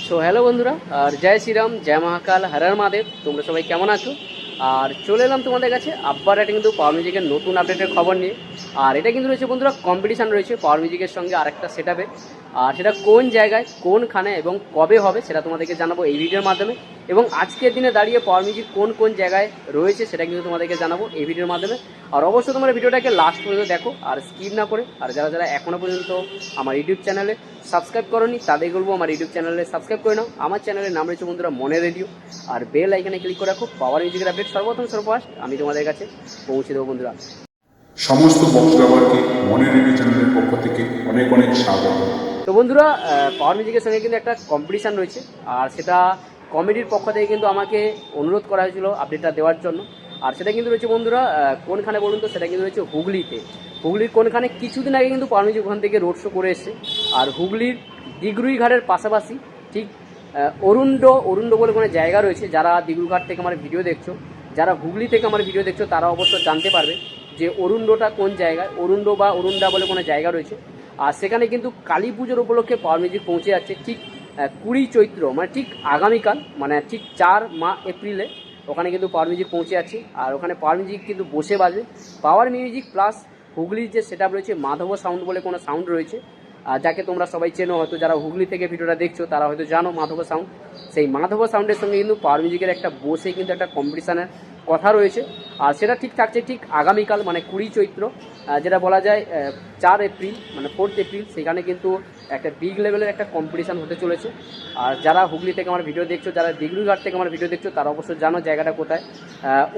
So hello বন্ধুরা, আর জয় শ্রীরাম, জয় মহাকাল, হর হর মহাদেব। তোমরা সবাই কেমন আছো? আর চলে এলাম তোমাদের কাছে আবার একটা কিন্তু পাওয়ার মিউজিকের নতুন আপডেটের খবর নিয়ে। আর এটা কিন্তু রয়েছে বন্ধুরা, কম্পিটিশান রয়েছে পাওয়ার মিউজিকের সঙ্গে আরেকটা সেট আপে। আর সেটা কোন জায়গায়, কোনখানে এবং কবে হবে সেটা তোমাদেরকে জানাবো এই ভিডিওর মাধ্যমে। এবং আজকের দিনে দাঁড়িয়ে পাওয়ার মিউজিক কোন কোন জায়গায় রয়েছে সেটা কিন্তু তোমাদেরকে জানাবো এই ভিডিওর মাধ্যমে। আর অবশ্যই তোমরা ভিডিওটাকে লাস্ট পর্যন্ত দেখো আর স্কিপ না করে। আর যারা যারা এখনও পর্যন্ত আমার ইউটিউব চ্যানেলে সাবস্ক্রাইব করোনি তাদের বলবো আমার ইউটিউব চ্যানেলে সাবস্ক্রাইব করে নাও। আমার চ্যানেলের নাম রয়েছে বন্ধুরা মনে রেডিও। আর বেল আইকনে ক্লিক করে রাখো, পাওয়ার মিউজিকের আপডেট সর্বপ্রথম সর্বফার্স্ট আমি তোমাদের কাছে পৌঁছে দেবো বন্ধুরা। সমস্ত বক্স ব্যবহারকে মনে রেডিও চ্যানেলের পক্ষ থেকে অনেক অনেক স্বাগত। তো বন্ধুরা, পাওয়ার মিউজিকের সঙ্গে কিন্তু একটা কম্পিটিশান রয়েছে। আর সেটা কমিটির পক্ষ থেকে কিন্তু আমাকে অনুরোধ করা হয়েছিল আপডেটটা দেওয়ার জন্য। আর সেটা কিন্তু রয়েছে বন্ধুরা কোনখানে বলুন তো, সেটা কিন্তু রয়েছে হুগলিতে। হুগলির কোনখানে কিছুদিন আগে কিন্তু পাওয়ার মিউজিক ওখান থেকে রোড শো করে এসেছে। আর হুগলির দিগরুই ঘাটের পাশাপাশি ঠিক অরুণ্ড বলে কোনো জায়গা রয়েছে। যারা দিগরুঘাট থেকে আমার ভিডিও দেখছো, যারা হুগলি থেকে আমার ভিডিও দেখছো, তারা অবশ্য জানতে পারবে যে অরুণ্ডটা কোন জায়গায়। অরুণ্ড বা অরুণ্ডা বলে কোনো জায়গা রয়েছে। আর সেখানে কিন্তু কালী পুজোর উপলক্ষে পাওয়ার মিউজিক পৌঁছে যাচ্ছে ঠিক 20 চৈত্র, মানে ঠিক আগামীকাল, মানে ঠিক 4 এপ্রিলে ওখানে কিন্তু পাওয়ার মিউজিক পৌঁছে যাচ্ছে। আর ওখানে পাওয়ার মিউজিক কিন্তু বসে বাজবে। পাওয়ার মিউজিক প্লাস হুগলির যে সেট আপ রয়েছে মাধব সাউন্ড বলে কোনো সাউন্ড রয়েছে, যাকে তোমরা সবাই চেনো, হয়তো যারা হুগলি থেকে ভিডিওটা দেখছো তারা হয়তো জানো মাধব সাউন্ড। সেই মাধব সাউন্ডের সঙ্গে কিন্তু পাওয়ার মিউজিকের একটা বসে কিন্তু একটা কম্পিটিশানের কথা রয়েছে। আর সেটা ঠিক থাকছে ঠিক আগামীকাল, মানে 20 চৈত্র, যেটা বলা যায় 4 এপ্রিল, মানে 4 এপ্রিল। সেখানে কিন্তু একটা বিগ লেভেলের একটা কম্পিটিশান হতে চলেছে। আর যারা হুগলি থেকে আমার ভিডিও দেখছো, যারা দিগরুঘাট থেকে আমার ভিডিও দেখছো, তারা অবশ্যই জানো জায়গাটা কোথায়।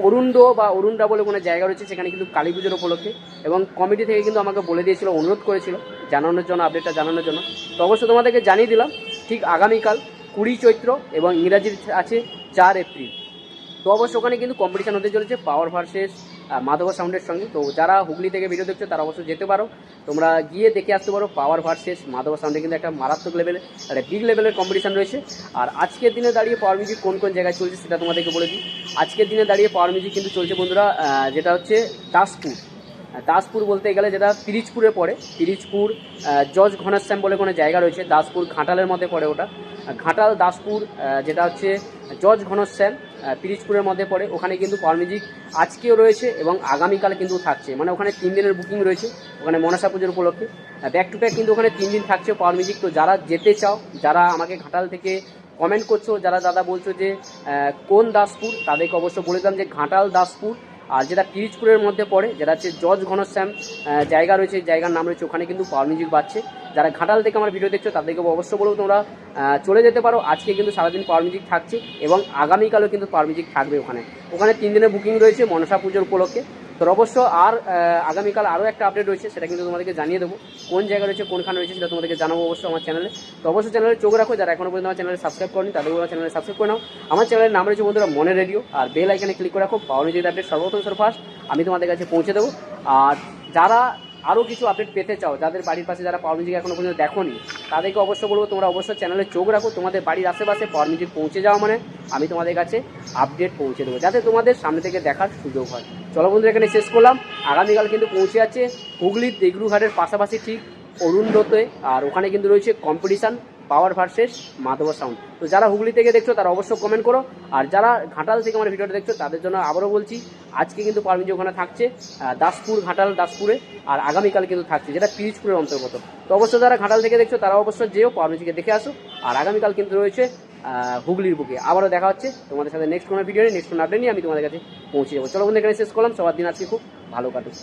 অরুণ্ড বা অরুণ্ডা বলে কোনো জায়গা রয়েছে, সেখানে কিন্তু কালী পুজোর উপলক্ষে। এবং কমিটি থেকে কিন্তু আমাকে বলে দিয়েছিল, অনুরোধ করেছিল জানানোর জন্য, আপডেটটা জানানোর জন্য। তো অবশ্যই তোমাদেরকে জানিয়ে দিলাম ঠিক আগামীকাল 20 চৈত্র এবং ইংরাজির আছে 4 এপ্রিল। তো অবশ্য ওখানে কিন্তু কম্পিটিশান হতে চলেছে পাওয়ার ভার্সেস মাধব সাউন্ডের সঙ্গে। তো যারা হুগলি থেকে ভিডিও দেখছো তারা অবশ্যই যেতে পারো, তোমরা গিয়ে দেখে আসতে পারো। পাওয়ার ভার্সেস মাধব সাউন্ডে কিন্তু একটা মারাত্মক লেভেলের, একটা বিগ লেভেলের কম্পিটিশান রয়েছে। আর আজকের দিনে দাঁড়িয়ে পাওয়ার মিউজিক কোন কোন জায়গায় চলছে সেটা তোমাদেরকে বলে দিই। আজকের দিনে দাঁড়িয়ে পাওয়ার মিউজিক কিন্তু চলছে বন্ধুরা, যেটা হচ্ছে দাসপুর বলতে গেলে যেটা পিরিজপুরে পড়ে। পিরিজপুর জজ ঘনশ্যাম বলে কোনো জায়গা রয়েছে, দাসপুর ঘাটালের মধ্যে পড়ে ওটা। ঘাটাল দাসপুর, যেটা হচ্ছে জজ ঘনশ্যাম পিরিজপুরের মধ্যে পড়ে। ওখানে কিন্তু পাওয়ার মিউজিক আজকেও রয়েছে এবং আগামীকাল কিন্তু থাকছে, মানে ওখানে 3 দিনের বুকিং রয়েছে ওখানে মনসা পুজোর উপলক্ষে। ব্যাক টু ব্যাক কিন্তু ওখানে 3 দিন থাকছে পাওয়ার মিউজিক। তো যারা যেতে চাও, যারা আমাকে ঘাটাল থেকে কমেন্ট করছো, যারা দাদা বলছো যে কোন দাসপুর, তাদেরকে অবশ্য বলে দিলাম যে ঘাটাল দাসপুর। আর যেটা পিরিজপুরের মধ্যে পড়ে, যেটা হচ্ছে জজ ঘনশ্যাম জায়গা রয়েছে, জায়গার নাম রয়েছে, ওখানে কিন্তু পাওয়ার মিউজিক বাজছে। যারা ঘাটাল থেকে আমার ভিডিও দেখছো তাদেরকে অবশ্য বলবো তোমরা চলে যেতে পারো। আজকে কিন্তু সারাদিন পাওয়ার মিউজিক থাকছে এবং আগামীকালও কিন্তু পাওয়ার মিউজিক থাকবে ওখানে। ওখানে 3 দিনের বুকিং রয়েছে মনসা পুজোর উপলক্ষে। তো অবশ্য আর আগামীকাল আরও একটা আপডেট রয়েছে, সেটা কিন্তু তোমাদেরকে জানিয়ে দেবো। কোন জায়গা রয়েছে, কোনখানে রয়েছে, সেটা তোমাদেরকে জানাবো অবশ্যই আমার চ্যানেলে। তো অবশ্যই চ্যানেলে চোখ রাখো, যারা এখনও পর্যন্ত আমার চ্যানেলে সাবস্ক্রাইব করেনি তাদেরকে আমার চ্যানেলে সাবস্ক্রাইব করে নাও। আমার চ্যানেলের নাম রয়েছে বন্ধুরা মনে রেডিও। আর বেল আইকনে ক্লিক করে রাখো, পাওয়ার মিউজিক আপডেট সর্বপ্রথম সর্বফার্স্ট আমি তোমাদের কাছে পৌঁছে দেবো। আর যারা আরও কিছু আপডেট পেতে চাও, যাদের বাড়ির পাশে যারা পাওয়ার মিউজিক এখনও পর্যন্ত দেখোনি, তাদেরকে অবশ্য বলবো তোমরা অবশ্যই চ্যানেলে চোখ রাখো। তোমাদের বাড়ির আশেপাশে পাওয়ার মিউজিক পৌঁছে যাওয়া মানে আমি তোমাদের কাছে আপডেট পৌঁছে দেবো, যাতে তোমাদের সামনে থেকে দেখার সুযোগ হয়। চলো বন্ধুরা, এখানে শেষ করলাম। আগামীকাল কিন্তু পৌঁছে যাচ্ছে হুগলির দিগরুঘাটের পাশাপাশি ঠিক অরুণ্ডতে। আর ওখানে কিন্তু রয়েছে কম্পিটিশান পাওয়ার ভার্সেস মাধব সাউন্ড। তো যারা হুগলি থেকে দেখছো তারা অবশ্যই কমেন্ট করো। আর যারা ঘাটাল থেকে আমার ভিডিওটা দেখছো তাদের জন্য আবারও বলছি, আজকে কিন্তু পাওয়ার মিউজিক ওখানে থাকছে দাসপুর, ঘাটাল দাসপুরে। আর আগামীকাল কিন্তু থাকছে যেটা পিরিজপুরের অন্তর্গত। তো অবশ্যই যারা ঘাটাল থেকে দেখছো তারা অবশ্যই যেও পাওয়ার মিউজিকে দেখে আসো। আর আগামীকাল কিন্তু রয়েছে হুগলির বুকে। আবারও দেখা হচ্ছে তোমাদের সাথে নেক্সট কোনো ভিডিও নিয়ে, নেক্সট কোনো আপডেট নিয়ে আমি তোমাদের কাছে পৌঁছে যাবো। চলো বন্ধু, এখানে শেষ করলাম। সবার দিন আজকে খুব ভালো কাটুক।